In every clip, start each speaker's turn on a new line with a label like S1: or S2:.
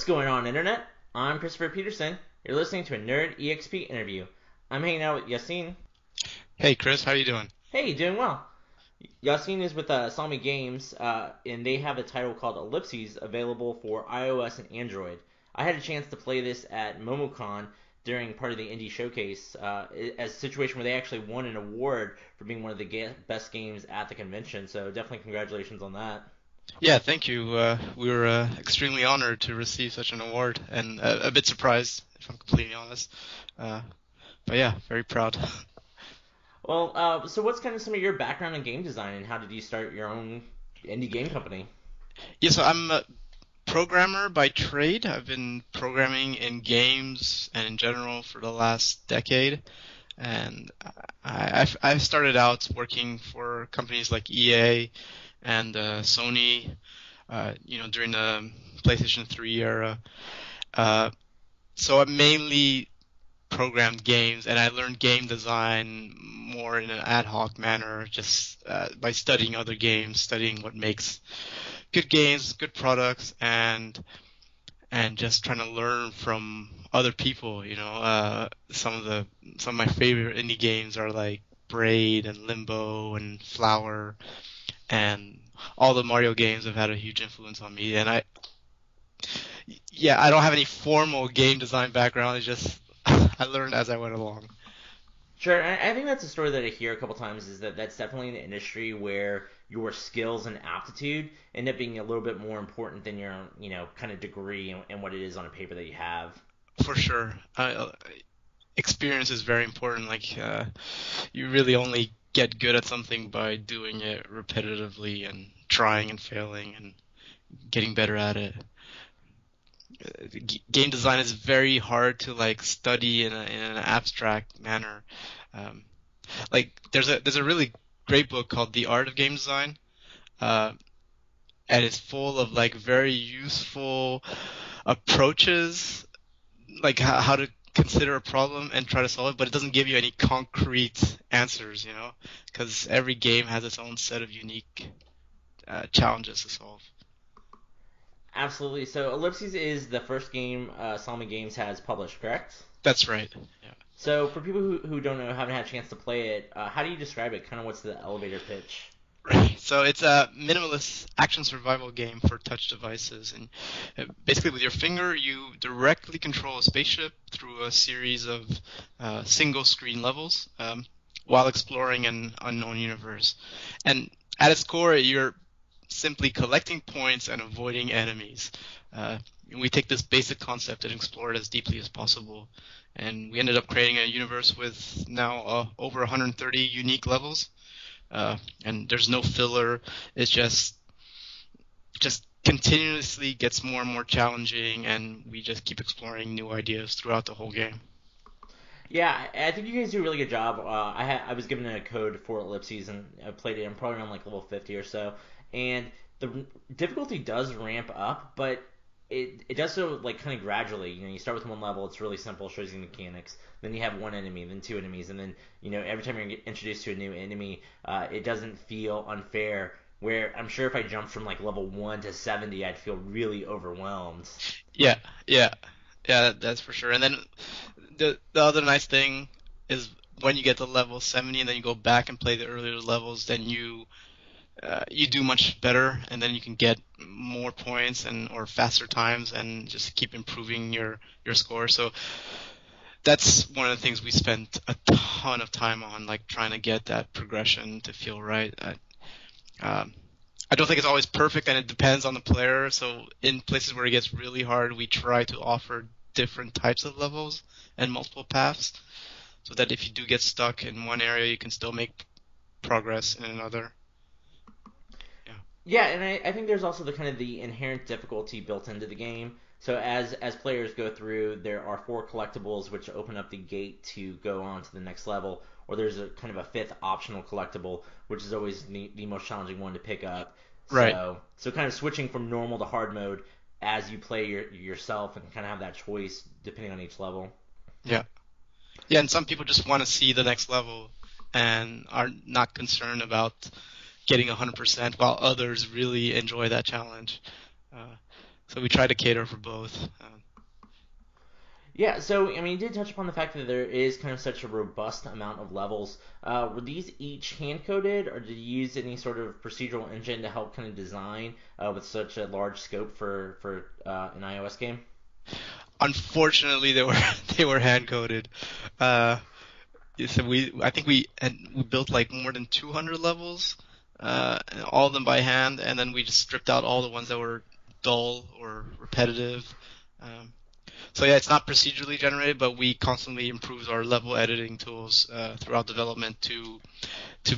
S1: What's going on, Internet? I'm Christopher Peterson. You're listening to a Nerd EXP interview. I'm hanging out with Yacine.
S2: Hey Chris, how you doing?
S1: Hey, doing well. Yacine is with Salmi Games, and they have a title called Ellipsis available for iOS and Android. I had a chance to play this at MomoCon during part of the indie showcase, as a situation where they actually won an award for being one of the best games at the convention. So definitely congratulations on that.
S2: Yeah, thank you. We were extremely honored to receive such an award, and a bit surprised, if I'm completely honest. Uh, but yeah, very proud.
S1: Well, so what's kind of some of your background in game design, and how did you start your own indie game company?
S2: Yeah, so I'm a programmer by trade. I've been programming in games and in general for the last decade, and I've started out working for companies like EA and Sony, during the PlayStation 3 era. Uh, so I mainly programmed games, and I learned game design more in an ad hoc manner, just by studying other games, studying what makes good games, good products, and just trying to learn from other people. Some of my favorite indie games are like Braid and Limbo and Flower, and all the Mario games have had a huge influence on me. And I don't have any formal game design background. It's just I learned as I went along.
S1: Sure, and I think that's a story that I hear a couple times is that that's definitely an industry where your skills and aptitude end up being a little bit more important than your, kind of degree and what it is on a paper that you have.
S2: For sure. Experience is very important. You really only get good at something by doing it repetitively and trying and failing and getting better at it. Game design is very hard to study in an abstract manner. Um, there's a really great book called The Art of Game Design, uh, and it's full of very useful approaches, like how to consider a problem and try to solve it, but it doesn't give you any concrete answers, because every game has its own set of unique challenges to solve.
S1: Absolutely. So Ellipses is the first game Salmi Games has published, correct?
S2: That's right. Yeah.
S1: So for people who don't know, haven't had a chance to play it, how do you describe it? Kind of what's the elevator pitch?
S2: Right. So it's a minimalist action survival game for touch devices, and basically with your finger you directly control a spaceship through a series of single screen levels, while exploring an unknown universe. And at its core, you're simply collecting points and avoiding enemies. We take this basic concept and explore it as deeply as possible. And we ended up creating a universe with now over 130 unique levels. And there's no filler. It's just continuously gets more and more challenging, and we just keep exploring new ideas throughout the whole game.
S1: Yeah, I think you guys do a really good job. I was given a code for Ellipses and I played it. I'm probably on like level 50 or so, and the difficulty does ramp up, but it does so like kind of gradually. You start with one level, it's really simple, shows you the mechanics. Then you have one enemy, then two enemies, and then every time you're introduced to a new enemy, it doesn't feel unfair. Where I'm sure if I jumped from like level 1 to 70, I'd feel really overwhelmed.
S2: Yeah, yeah, yeah. That's for sure. And then the other nice thing is when you get to level 70 and then you go back and play the earlier levels, then you do much better, and then you can get more points and or faster times and just keep improving your score. So that's one of the things we spent a ton of time on, like trying to get that progression to feel right. Um, I don't think it's always perfect, and it depends on the player. So in places where it gets really hard, we try to offer different types of levels and multiple paths, so that if you do get stuck in one area, you can still make progress in another. Yeah.
S1: Yeah, and I think there's also the kind of the inherent difficulty built into the game. So as players go through, there are four collectibles which open up the gate to go on to the next level, or there's a kind of a fifth optional collectible, which is always the most challenging one to pick up.
S2: Right.
S1: So kind of switching from normal to hard mode as you play yourself and kind of have that choice depending on each level.
S2: Yeah. Yeah, and some people just want to see the next level and are not concerned about getting 100%, while others really enjoy that challenge. Uh, So we try to cater for both.
S1: Yeah, so I mean, you did touch upon the fact that there is kind of such a robust amount of levels. Were these each hand coded, or did you use any sort of procedural engine to help kind of design with such a large scope for an iOS game?
S2: Unfortunately, they were they were hand coded. Uh, so I think we built like more than 200 levels, all of them by hand, and then we just stripped out all the ones that were dull or repetitive. Um, so yeah, it's not procedurally generated, but we constantly improve our level editing tools throughout development to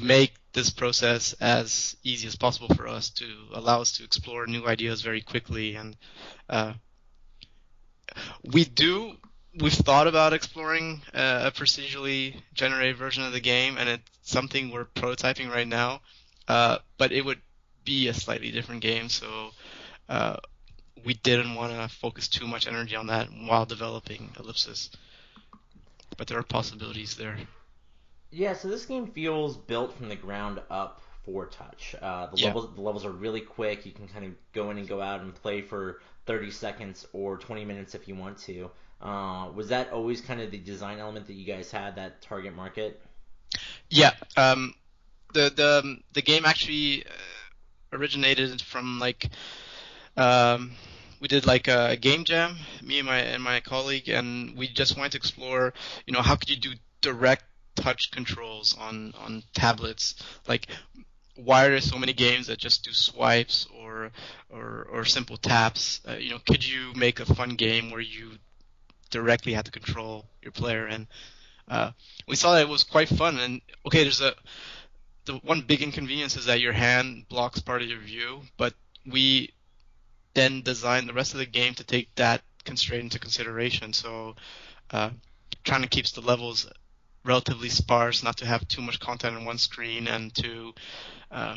S2: make this process as easy as possible for us, to allow us to explore new ideas very quickly. And uh, we do. We've thought about exploring a procedurally generated version of the game, and it's something we're prototyping right now. But it would be a slightly different game, so uh, we didn't want to focus too much energy on that while developing Ellipsis. But there are possibilities there.
S1: Yeah, so this game feels built from the ground up for touch.
S2: Yeah.
S1: The levels are really quick. You can kind of go in and go out and play for 30 seconds or 20 minutes if you want to. Was that always kind of the design element that you guys had, that target market?
S2: Yeah. The game actually originated from like um, we did like a game jam, me and my colleague, and we just wanted to explore, how could you do direct touch controls on tablets? Like, why are there so many games that just do swipes or simple taps? Could you make a fun game where you directly have to control your player? And we saw that it was quite fun. And okay, the one big inconvenience is that your hand blocks part of your view, but we then designed the rest of the game to take that constraint into consideration. So uh, trying to keep the levels relatively sparse, not to have too much content on one screen, and uh,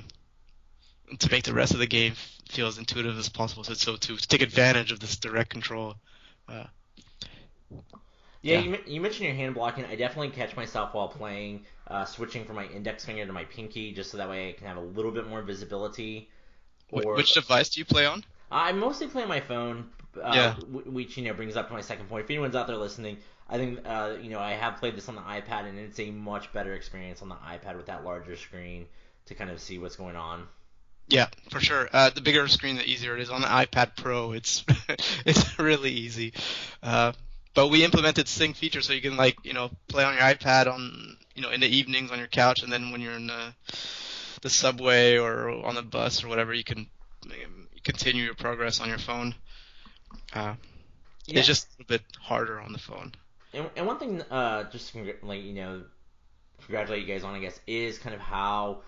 S2: to make the rest of the game feel as intuitive as possible. So to take advantage of this direct control. Uh,
S1: Yeah,
S2: yeah.
S1: you mentioned your hand blocking. I definitely catch myself while playing, switching from my index finger to my pinky, just so that way I can have a little bit more visibility. Or
S2: Which device do you play on?
S1: I mostly play on my phone,
S2: Yeah.
S1: which brings up to my second point. If anyone's out there listening, I think I have played this on the iPad, and it's a much better experience on the iPad with that larger screen to kind of see what's going on.
S2: Yeah, for sure. The bigger screen, the easier it is. On the iPad Pro, it's it's really easy. Uh, but we implemented sync feature so you can play on your iPad on in the evenings on your couch, and then when you're in the subway or on the bus or whatever, you can continue your progress on your phone. Uh,
S1: Yeah,
S2: it's just a little bit harder on the phone.
S1: and one thing, just to congratulate you guys on, I guess, is kind of how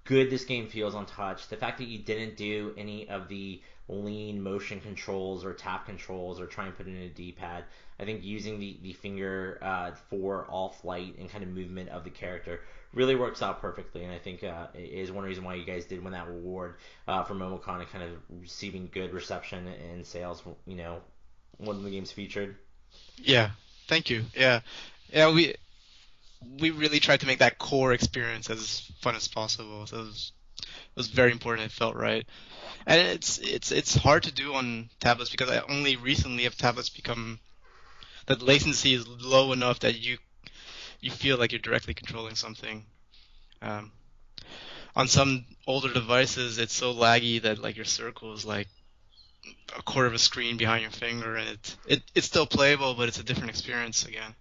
S1: good this game feels on touch. The fact that you didn't do any of the lean motion controls or tap controls or try and put it in a D-pad. I think using the finger for all flight and kind of movement of the character really works out perfectly. And I think it is one reason why you guys did win that award for MomoCon and kind of receiving good reception and sales. When the game's featured.
S2: Yeah, thank you. Yeah, yeah. We really tried to make that core experience as fun as possible. So it was very important. It felt right, and it's hard to do on tablets because I only recently have tablets become that latency is low enough that you feel like you're directly controlling something. Um, on some older devices, it's so laggy that like your circle is like a quarter of a screen behind your finger, and it's still playable, but it's a different experience again.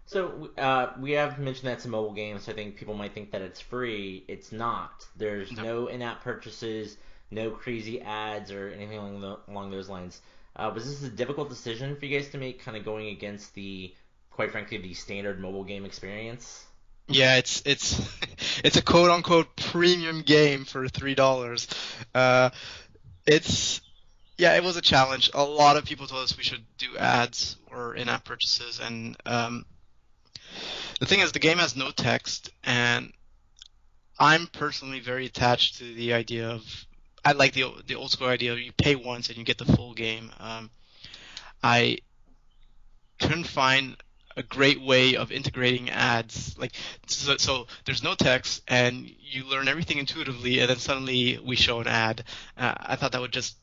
S1: So we have mentioned that it's a mobile game, so I think people might think that it's free. It's not. There's
S2: No.
S1: no in-app purchases, no crazy ads or anything along those lines. Was this a difficult decision for you guys to make, kind of going against quite frankly, the standard mobile game experience?
S2: Yeah, it's it's a quote unquote premium game for $3. Uh, it's yeah, it was a challenge. A lot of people told us we should do ads or in-app purchases, and the thing is, the game has no text, and I'm personally very attached to the idea of I like the old school idea of you pay once and you get the full game. I couldn't find a great way of integrating ads. So there's no text, and you learn everything intuitively, and then suddenly we show an ad. I thought that would just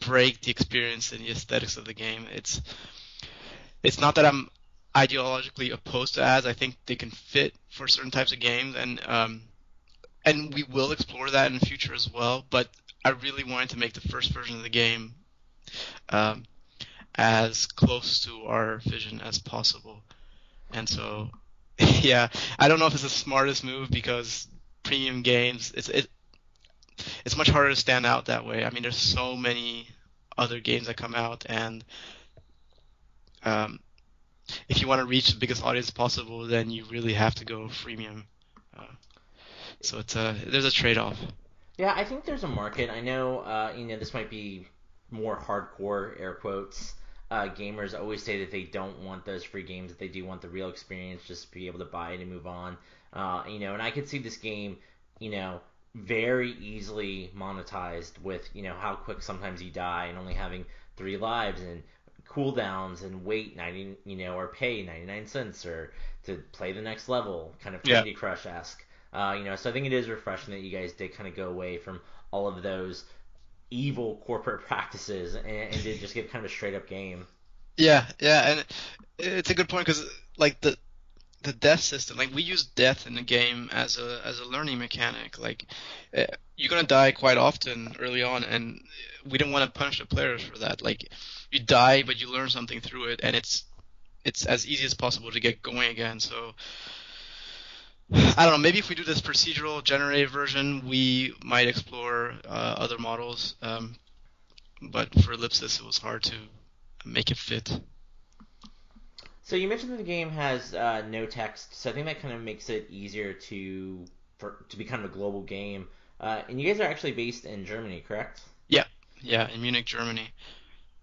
S2: break the experience and the aesthetics of the game. It's not that I'm ideologically opposed to ads. I think they can fit for certain types of games, and we will explore that in the future as well. But I really wanted to make the first version of the game um, as close to our vision as possible. And so, yeah, I don't know if it's the smartest move because premium games, it's much harder to stand out that way. I mean, there's so many other games that come out, and um, if you want to reach the biggest audience possible, then you really have to go freemium. Uh, so there's a trade-off.
S1: Yeah, I think there's a market. I know, this might be more hardcore air quotes. Gamers always say that they don't want those free games; that they do want the real experience, just to be able to buy it and move on. And I could see this game, you know, very easily monetized with, how quick sometimes you die and only having 3 lives and cooldowns and wait 90, or pay 99 cents or to play the next level, kind of
S2: Yeah.
S1: Candy Crush esque. So I think it is refreshing that you guys did kind of go away from all of those evil corporate practices and did just get kind of a straight up game.
S2: Yeah, yeah, and it's a good point because like the death system, like we use death in the game as a learning mechanic. Like you're gonna die quite often early on, and we don't want to punish the players for that. Like you die, but you learn something through it, and it's as easy as possible to get going again. So I don't know. Maybe if we do this procedural generated version, we might explore other models. But for Ellipsis, it was hard to make it fit.
S1: So you mentioned that the game has no text, so I think that kind of makes it easier to be kind of a global game. And you guys are actually based in Germany, correct?
S2: Yeah, yeah, in Munich, Germany.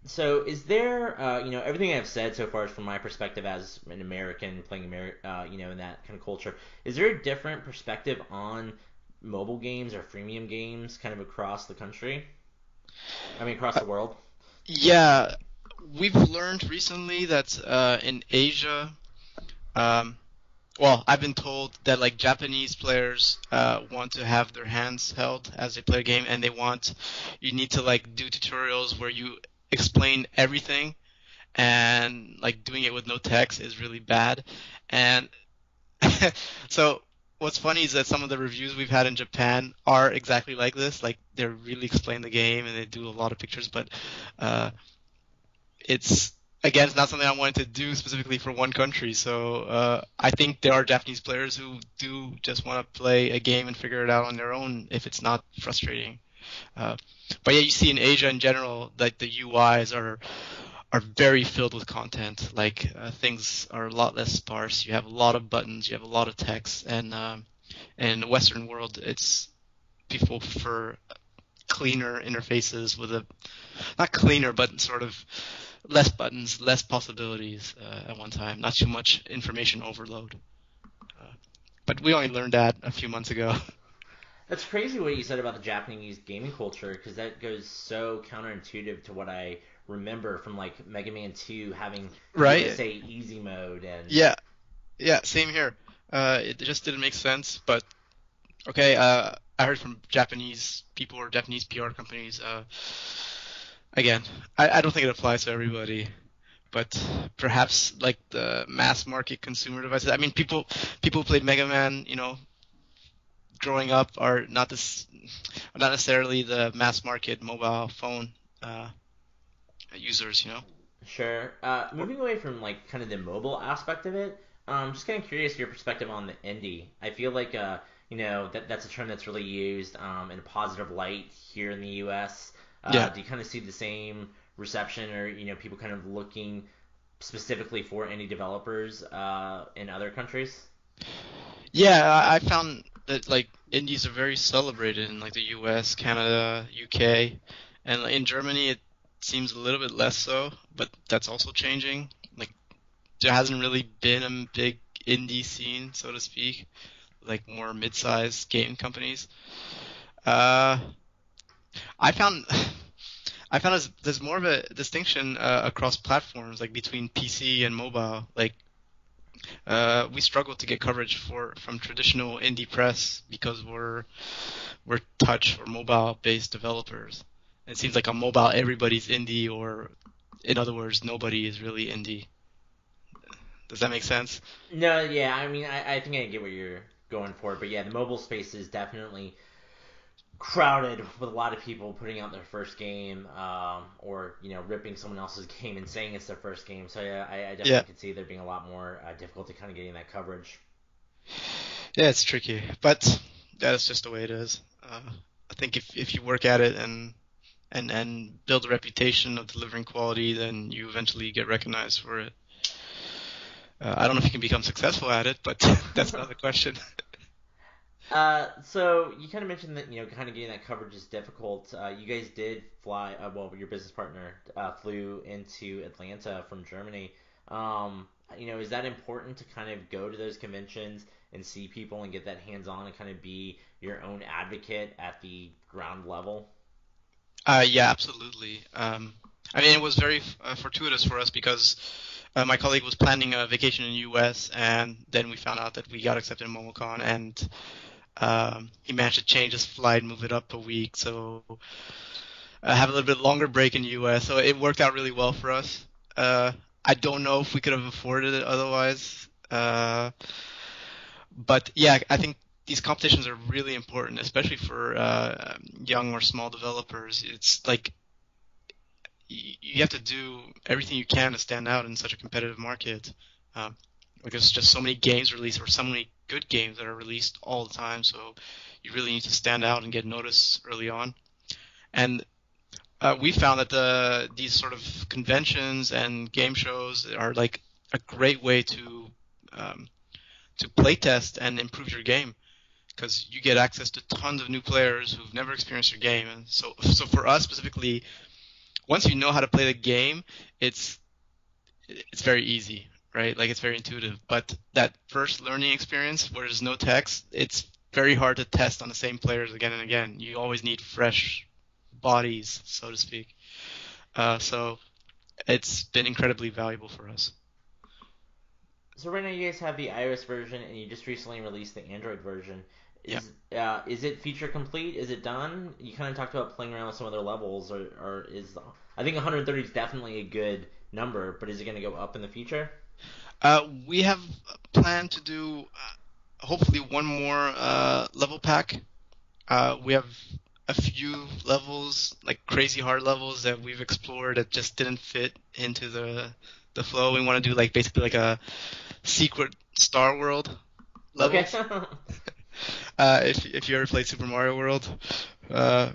S1: So is there, everything I've said so far is from my perspective as an American playing in that kind of culture. Is there a different perspective on mobile games or freemium games kind of across the country? I mean, across
S2: Uh,
S1: the world?
S2: yeah, we've learned recently that in Asia, um, well, I've been told that like Japanese players want to have their hands held as they play a game, and you need to like do tutorials where you explain everything, and like doing it with no text is really bad. And so what's funny is that some of the reviews we've had in Japan are exactly like this. Like they really explain the game and they do a lot of pictures, but uh, it's again, it's not something I wanted to do specifically for one country. So I think there are Japanese players who do just want to play a game and figure it out on their own if it's not frustrating. Uh, but yeah, you see in Asia in general, like the UIs are very filled with content. Like things are a lot less sparse. You have a lot of buttons. You have a lot of text. And in the Western world, it's people prefer cleaner interfaces with a not cleaner, but sort of less buttons, less possibilities at one time. Not too much information overload. Uh, but we only learned that a few months ago.
S1: That's crazy what you said about the Japanese gaming culture, because that goes so counterintuitive to what I remember from like Mega Man 2 having
S2: Right?
S1: USA easy mode and
S2: Yeah. Yeah. Same here. It just didn't make sense, but okay, I heard from Japanese people or Japanese PR companies. Again, I don't think it applies to everybody, but perhaps like the mass market consumer devices. I mean, people who played Mega Man, growing up are not necessarily the mass market mobile phone uh, users.
S1: sure.
S2: Or,
S1: Moving away from like kind of the mobile aspect of it, just kind of curious your perspective on the indie. I feel like that's a term that's really used in a positive light here in the U.S.
S2: yeah.
S1: Do you kind of see the same reception, or people kind of looking specifically for indie developers in other countries?
S2: Yeah, I found that like indies are very celebrated in like the US, Canada, UK, and in Germany it seems a little bit less so, but that's also changing. Like there hasn't really been a big indie scene, so to speak, like more mid-sized game companies. Uh, I found there's more of a distinction across platforms, like between PC and mobile. Like we struggle to get coverage from traditional indie press because we're touch or mobile based developers, It seems like on mobile everybody's indie, or in other words, nobody is really indie. Does that make sense?
S1: No, yeah, I mean, I think I get what you're going for, but yeah, the mobile space is definitely crowded with a lot of people putting out their first game, or ripping someone else's game and saying it's their first game. So yeah, I
S2: Yeah,
S1: definitely could see there being a lot more difficulty kind of getting that coverage.
S2: yeah, it's tricky, but that's just the way it is. I think if you work at it and build a reputation of delivering quality, then you eventually get recognized for it. I don't know if you can become successful at it, but that's another question.
S1: So you kind of mentioned that kind of getting that coverage is difficult. You guys did fly. Well, your business partner flew into Atlanta from Germany. Is that important to kind of go to those conventions and see people and get that hands-on and kind of be your own advocate at the ground level?
S2: Yeah, absolutely. I mean, it was very fortuitous for us because my colleague was planning a vacation in the U.S. and then we found out that we got accepted in MomoCon, and he managed to change his flight, move it up a week, so have a little bit longer break in the U.S. So it worked out really well for us. I don't know if we could have afforded it otherwise. But yeah, I think these competitions are really important, especially for young or small developers. It's like you have to do everything you can to stand out in such a competitive market. Um, like there's just so many games released, or so many good games that are released all the time. So you really need to stand out and get noticed early on. And we found that these sort of conventions and game shows are like a great way um, to playtest and improve your game, because you get access to tons of new players who've never experienced your game. And so for us specifically, once you know how to play the game, it's it's very easy, right? Like it's very intuitive. But that first learning experience where there's no text, it's very hard to test on the same players again and again. You always need fresh bodies, so to speak. So it's been incredibly valuable for us.
S1: So right now you guys have the iOS version, and you just recently released the Android version.
S2: Yeah.
S1: Is it feature complete? Is it done? You kind of talked about playing around with some other levels, or I think 130 is definitely a good number, but is it going to go up in the future?
S2: We have planned to do hopefully one more level pack. We have a few levels, like crazy hard levels that we've explored that just didn't fit into the flow. We want to do like basically like a secret Star World
S1: Okay.
S2: levels. If you ever played Super Mario World, uh,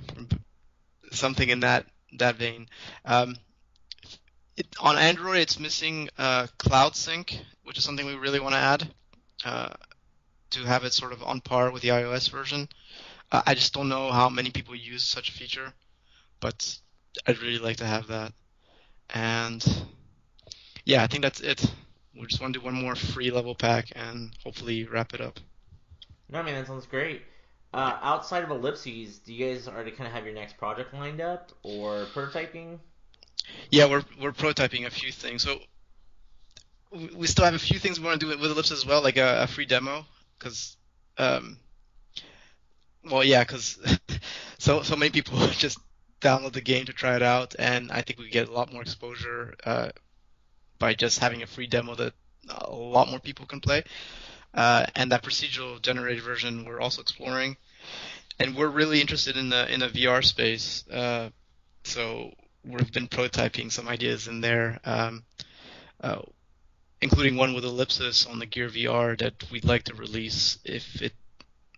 S2: something in that vein. Um, on Android, it's missing Cloud Sync, which is something we really want to add uh, to have it sort of on par with the iOS version. I just don't know how many people use such a feature, but I'd really like to have that. And yeah, I think that's it. We just want to do one more free level pack and hopefully wrap it up.
S1: No, I mean that sounds great.
S2: Yeah,
S1: Outside of Ellipses, do you guys already kind of have your next project lined up or prototyping?
S2: yeah, we're prototyping a few things. So we still have a few things we want to do with Ellipsis as well, like a free demo, because um, well, yeah, because so many people just download the game to try it out, and I think we get a lot more exposure by just having a free demo that a lot more people can play. And that procedural generated version we're also exploring, and we're really interested in the VR space. So we've been prototyping some ideas in there, uh, including one with Ellipsis on the Gear VR that we'd like to release if it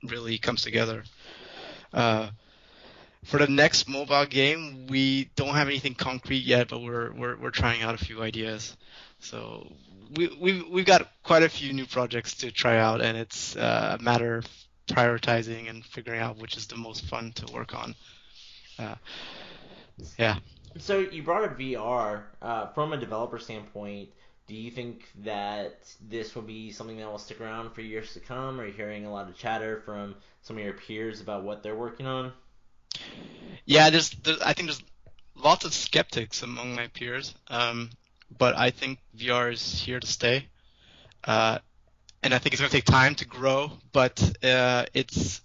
S2: really comes together. Uh, for the next mobile game, we don't have anything concrete yet, but we're trying out a few ideas. So we've got quite a few new projects to try out, and it's a matter of prioritizing and figuring out which is the most fun to work on. Uh, yeah.
S1: So you brought up VR. From a developer standpoint, do you think that this will be something that will stick around for years to come? Are you hearing a lot of chatter from some of your peers about what they're working on?
S2: Yeah, I think there's lots of skeptics among my peers, but I think VR is here to stay, uh, and I think it's going to take time to grow. But it's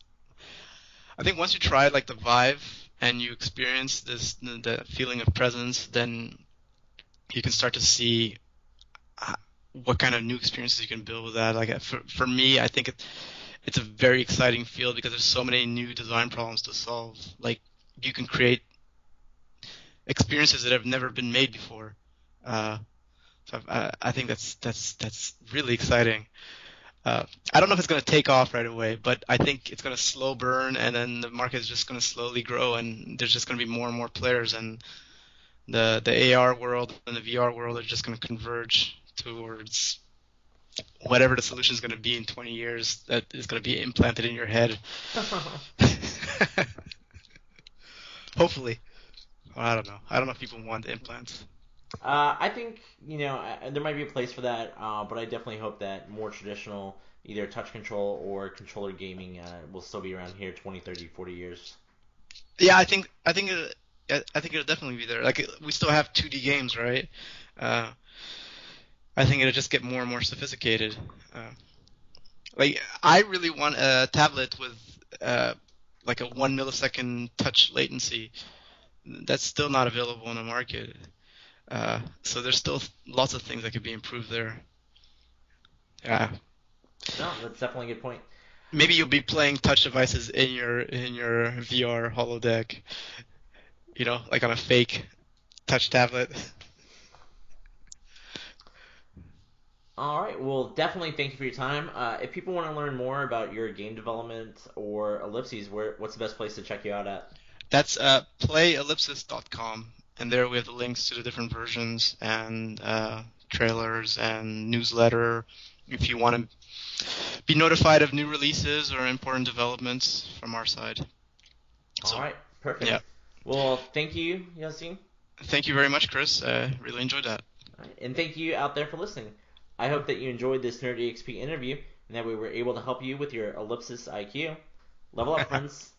S2: I think once you try like the Vive and you experience the feeling of presence, then you can start to see uh, what kind of new experiences you can build with that. Like for me, I think it's a very exciting field because there's so many new design problems to solve. Like you can create experiences that have never been made before. Uh, I think that's really exciting. I don't know if it's going to take off right away, but I think it's going to slow burn, and then the market is just going to slowly grow, and there's just going to be more and more players, and the AR world and the VR world are just going to converge towards whatever the solution is going to be in 20 years that is going to be implanted in your head. Hopefully. Well, I don't know. I don't know if people want implants.
S1: I think there might be a place for that, but I definitely hope that more traditional, either touch control or controller gaming, will still be around here 20, 30, 40 years.
S2: Yeah, I think it'll definitely be there. Like we still have 2D games, right? Uh, I think it'll just get more and more sophisticated. Uh, like I really want a tablet with uh, like a 1 millisecond touch latency. That's still not available in the market. So there's still lots of things that could be improved there. Yeah.
S1: No, that's definitely a good point.
S2: Maybe you'll be playing touch devices in your VR holodeck, like on a fake touch tablet.
S1: All right. Well, definitely thank you for your time. If people want to learn more about your game development or Ellipses, what's the best place to check you out at?
S2: That's playellipsis.com, and there we have the links to the different versions and trailers and newsletter. If you want to be notified of new releases or important developments from our side.
S1: All
S2: So,
S1: right. Perfect.
S2: yeah.
S1: Well, thank you, Yacine.
S2: Thank you very much, Chris. Really enjoyed that.
S1: All right, and thank you out there for listening. I hope that you enjoyed this Nerd EXP interview and that we were able to help you with your Ellipsis IQ. Level up, friends.